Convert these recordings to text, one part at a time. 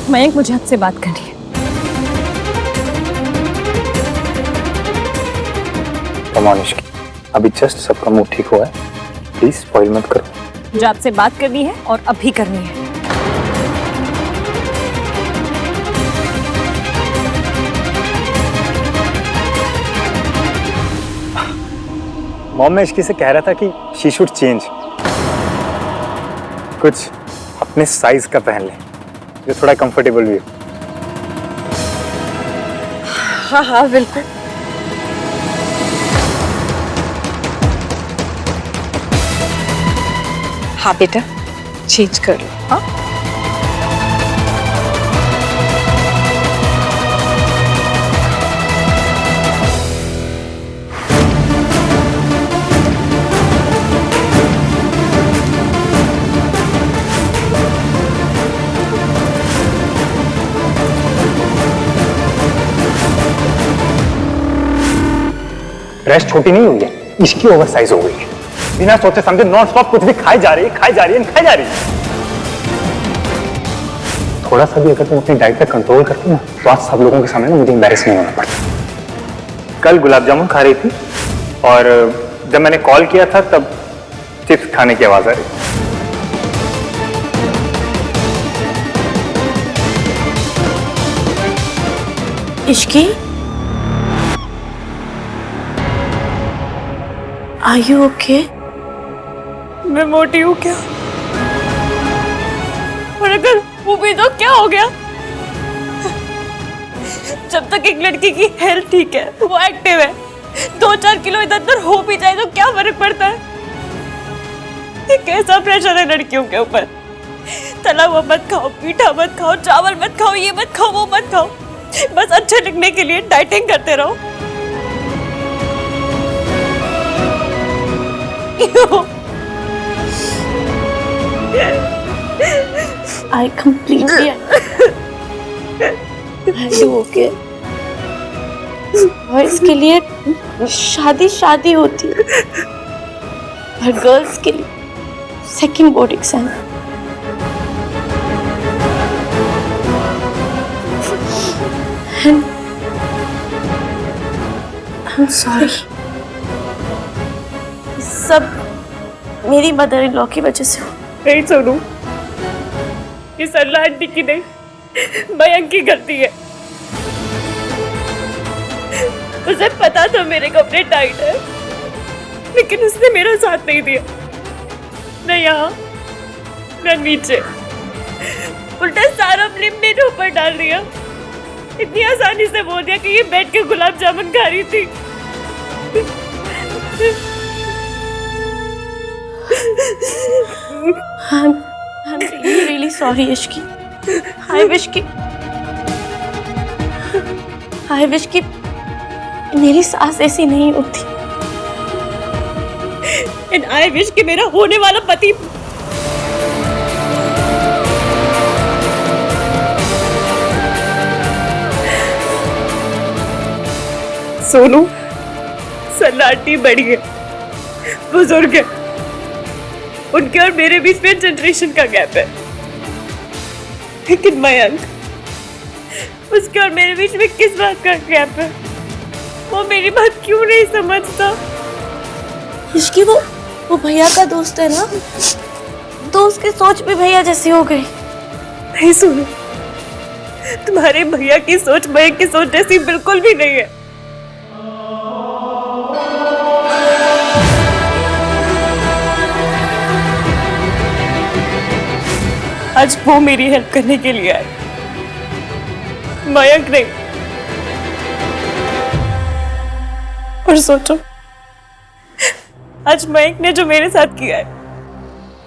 मयंक, मुझे आपसे बात करनी है। अनुष्का, अभी जस्ट सबका मूड ठीक हुआ है, प्लीज स्पॉइल मत करो। मुझे आपसे बात करनी है और अभी करनी है। मॉम, मैं इश्की से कह रहा था कि शी शुड चेंज, कुछ अपने साइज का पहन ले जो थोड़ा कंफर्टेबल भी हो। हाँ हाँ बिल्कुल। हाँ बेटा, चेंज कर लो। हाँ ड्रेस छोटी नहीं हुई है, इसकी ओवर साइज हो गई है। बिना सोचे समझे नॉन स्टॉप कुछ भी खाई जा रही है, खाई जा रही है, खाई जा रही है। थोड़ा सा भी अगर तुम अपनी डाइट पे कंट्रोल करती ना, तो आज सब लोगों के सामने ना मुझे एम्बैरेस नहीं होना पड़ता। कल गुलाब जामुन खा रही थी और जब मैंने कॉल किया था तब चिप्स खाने की आवाज आ रही थी। Ishki, Are you okay? मैं मोटी हूँ क्या? और अगर वो भी तो क्या हो गया? जब तक एक लड़की की हेल्थ ठीक है, वो एक्टिव है, 2-4 किलो इधर उधर हो भी जाए तो क्या फर्क पड़ता है? ये कैसा प्रेशर है लड़कियों के ऊपर? तला हुआ मत खाओ, मीठा मत खाओ, चावल मत खाओ, ये मत खाओ, वो मत खाओ, बस अच्छे दिखने के लिए डाइटिंग करते रहो। I completely Are you okay? Boys के लिए शादी होती है और गर्ल्स के लिए second board exam. I'm sorry। सब मेरी मदर इन लॉ की वजह से हो। नहीं सोनू, ये सरला आंटी की नहीं, मयंक की गलती है। उसे पता था मेरे कपड़े टाइट है, लेकिन उसने मेरा साथ नहीं दिया, न यहाँ न नीचे, उल्टा सारा ब्लेम मेरे ऊपर डाल दिया। इतनी आसानी से बोल दिया कि ये बैठ के गुलाब जामुन खा रही थी। I'm really sorry, Ishki। I wish कि मेरी सास ऐसी नहीं होती। And I wish कि मेरा होने वाला पति सोनू, सलाटी बड़ी है, बुजुर्ग है, उनके और मेरे बीच में जनरेशन का गैप है, लेकिन मयंक, उसके और मेरे बीच में किस बात का गैप है? वो मेरी बात क्यों नहीं समझता? इसकी वो भैया का दोस्त है ना, तो उसकी सोच भी भैया जैसी हो गई। नहीं सुनो, तुम्हारे भैया की सोच मयंक की सोच जैसी बिल्कुल भी नहीं है। आज वो मेरी हेल्प करने के लिए आए, मयंक नहीं। और सोचो, आज मयंक ने जो मेरे साथ किया है,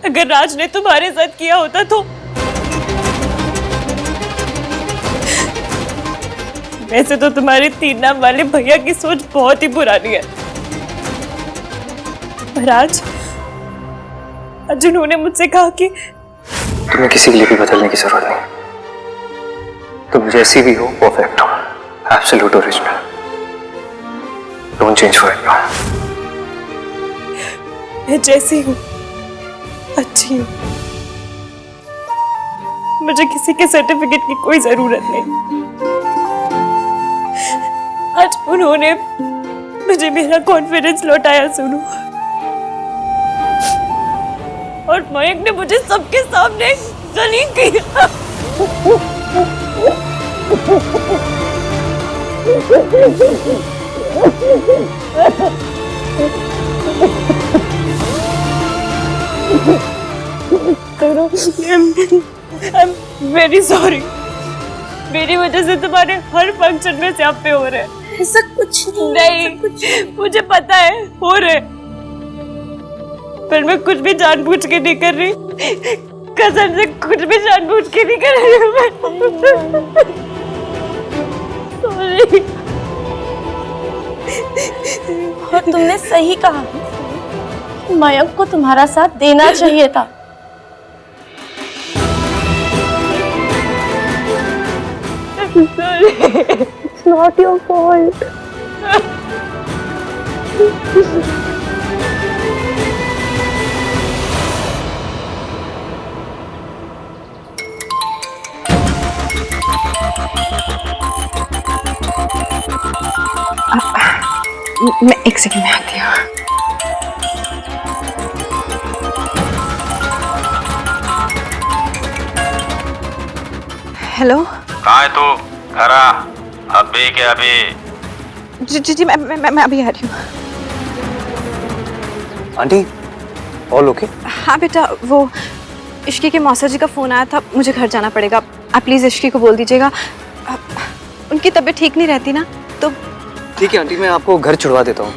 अगर राज ने तुम्हारे साथ किया होता तो वैसे तो तुम्हारे 3 नाम वाले भैया की सोच बहुत ही पुरानी है, पर आज उन्होंने मुझसे कहा कि तुम्हें किसी के लिए भी बदलने की जरूरत नहीं, तुम जैसी भी हो परफेक्ट हो, absolute original, don't change for anyone. मैं जैसी हूँ अच्छी हूँ, मुझे किसी के सर्टिफिकेट की कोई जरूरत नहीं। आज उन्होंने मुझे मेरा कॉन्फिडेंस लौटाया सुनो, और मयंक ने मुझे सबके सामने जलील किया। I'm very sorry। मेरी वजह से तुम्हारे हर फंक्शन में स्यापे हो रहे हैं। ऐसा कुछ नहीं, मुझे पता है हो रहे, पर मैं कुछ भी जानबूझ के नहीं कर रही, कसम से कुछ भी जानबूझ के नहीं कर रही हूँ मैं। Sorry। और तुमने सही कहा, मयंक को तुम्हारा साथ देना चाहिए था। It's not your fault। मैं एक सेकंड में आती हूँ। हेलो, कहाँ है तू? घर आ। अभी के अभी। जी जी जी, मैं अभी आ रही हूँ। Aunty all okay? हाँ बेटा, वो इश्की के मौसा जी का फ़ोन आया था, मुझे घर जाना पड़ेगा। आप प्लीज़ इश्की को बोल दीजिएगा, उनकी तबीयत ठीक नहीं रहती ना, तो ठीक है आंटी, मैं आपको घर छुड़वा देता हूँ।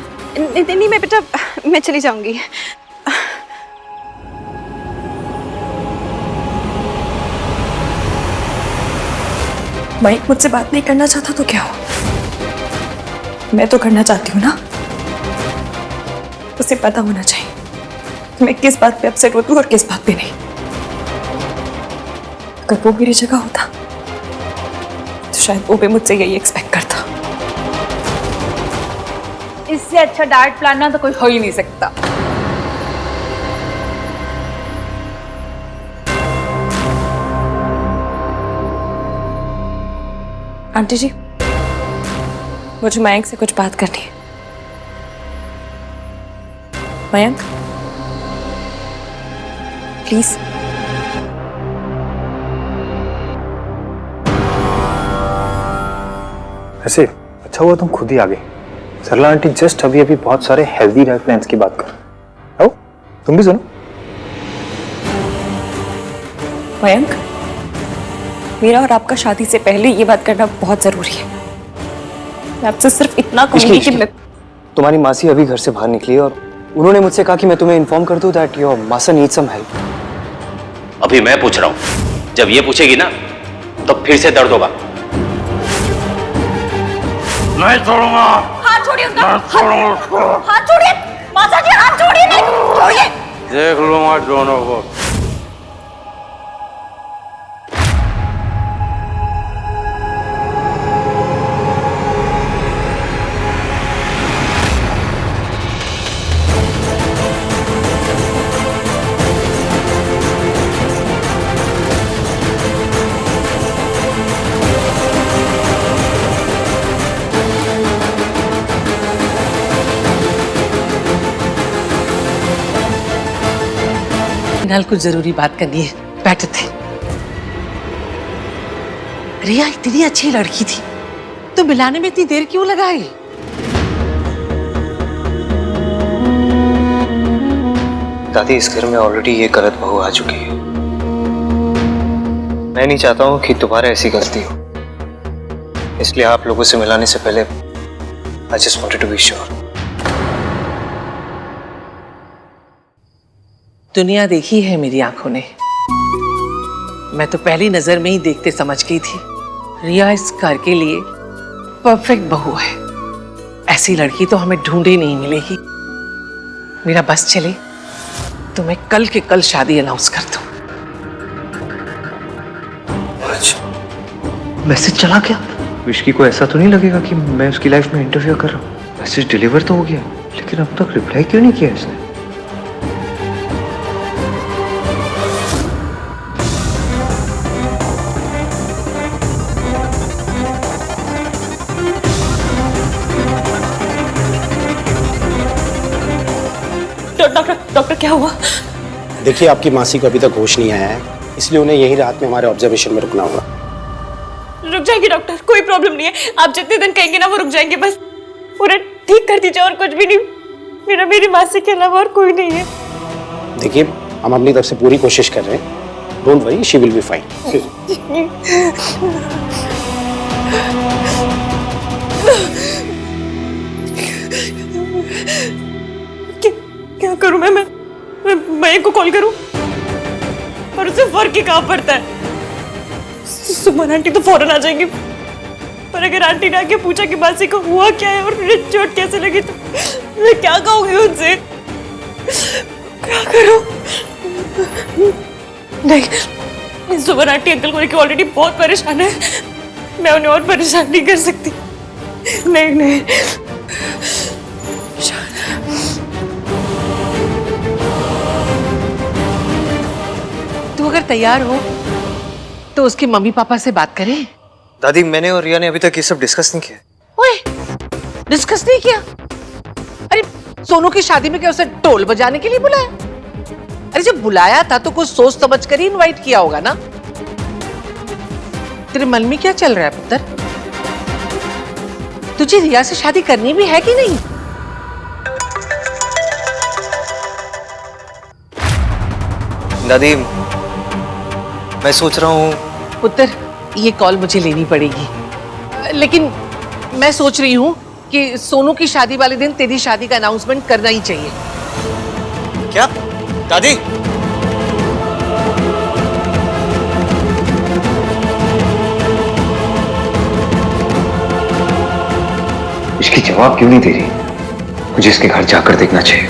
नहीं मैं बेटा, मैं चली जाऊंगी। मयंक मुझसे बात नहीं करना चाहता तो क्या हो, मैं तो करना चाहती हूँ ना। उसे पता होना चाहिए कि मैं किस बात पे अपसेट होती हूँ और किस बात पे नहीं। अगर वो मेरी जगह होता तो शायद वो भी मुझसे यही एक्सपेक्ट करता। इससे अच्छा डाइट प्लान ना तो कोई हो ही नहीं सकता। आंटी जी, मुझे मयंक से कुछ बात करनी है। मयंक प्लीज। ऐसे अच्छा हुआ तुम खुद ही आ गए। सरला आंटी जस्ट अभी अभी बहुत सारे हेल्दी डाइट प्लान्स की बात कर। आओ तुम भी सुनो। मयंक, मेरा और आपका शादी से पहले ये बात करना बहुत जरूरी है। मैं आपसे सिर्फ इतना कहूंगी कि मैं तुम्हारी मासी अभी घर से बाहर निकली और उन्होंने मुझसे कहा कि मैं तुम्हें इन्फॉर्म कर दूं दैट योर मासा नीड्स सम हेल्प। अभी मैं पूछ रहा हूँ, जब ये पूछेगी ना तो फिर से दर्द होगा। नहीं छोड़ूंगा। हाथ छोड़िए उसका। हाथ छोड़िए मासा जी, हाथ छोड़िए, नहीं छोड़िए। देख लूंगा दोनों को। फिलहाल कुछ जरूरी बात करनी है, बैठे थे। रिया इतनी अच्छी लड़की थी तो मिलाने में इतनी देर क्यों लगाई? दादी, इस घर में ऑलरेडी ये गलत बहू आ चुकी है। मैं नहीं चाहता हूँ कि दोबारा ऐसी गलती हो, इसलिए आप लोगों से मिलाने से पहले I just wanted to be sure. दुनिया देखी है मेरी आंखों ने। मैं तो पहली नजर में ही देखते समझ गई थी रिया इस घर के लिए परफेक्ट बहू है। ऐसी लड़की तो हमें ढूंढे नहीं मिलेगी। मेरा बस चले तो मैं कल के कल शादी अनाउंस कर दूं। मैसेज चला क्या? विश्की को ऐसा तो नहीं लगेगा कि मैं उसकी लाइफ में इंटरफियर कर रहा हूँ? मैसेज डिलीवर तो हो गया, लेकिन अब तक रिप्लाई क्यों नहीं किया इसने? डॉक्टर डॉक्टर क्या हुआ? देखिए, आपकी मासी को अभी तक होश नहीं आया है, इसलिए उन्हें यही रात में हमारे ऑब्जर्वेशन में रुकना होगा। रुक जाएंगे डॉक्टर, कोई प्रॉब्लम नहीं है। आप जितने दिन कहेंगे ना वो रुक जाएंगे, बस पूरा ठीक कर दीजिए और कुछ भी नहीं। मेरी मासी के अलावा और कोई नहीं है। देखिए, हम अपनी तरफ से पूरी कोशिश कर रहे हैं। Don't worry, she will be fine. क्या करूं मैं इनको कॉल करूं? और उसे फर्क ही कहाँ पड़ता है? सुमन आंटी तो फौरन आ जाएंगी, पर अगर आंटी ने आके पूछा कि मासी को हुआ क्या है और मुझे चोट कैसे लगी तो मैं क्या कहूंगी उनसे? क्या करूं? नहीं, सुमन आंटी अंकल को लेकर ऑलरेडी बहुत परेशान है, मैं उन्हें और परेशान नहीं कर सकती। नहीं तू अगर तैयार हो तो उसके मम्मी पापा से बात करें। दादी, मैंने और रिया ने अभी तक ये सब डिस्कस नहीं किया। ओए, डिस्कस नहीं किया? अरे सोनू की शादी में क्या उसे ढोल बजाने के लिए बुलाया? अरे जब बुलाया था तो कुछ सोच समझ कर ही इनवाइट किया होगा ना। तेरे मन में क्या चल रहा है पुत्र? तुझे रिया से शादी करनी भी है कि नहीं? दादी, मैं सोच रहा हूँ। पुत्र, ये कॉल मुझे लेनी पड़ेगी, लेकिन मैं सोच रही हूँ कि सोनू की शादी वाले दिन तेरी शादी का अनाउंसमेंट करना ही चाहिए। क्या दादी? इसकी जवाब क्यों नहीं दे रही? मुझे इसके घर जाकर देखना चाहिए।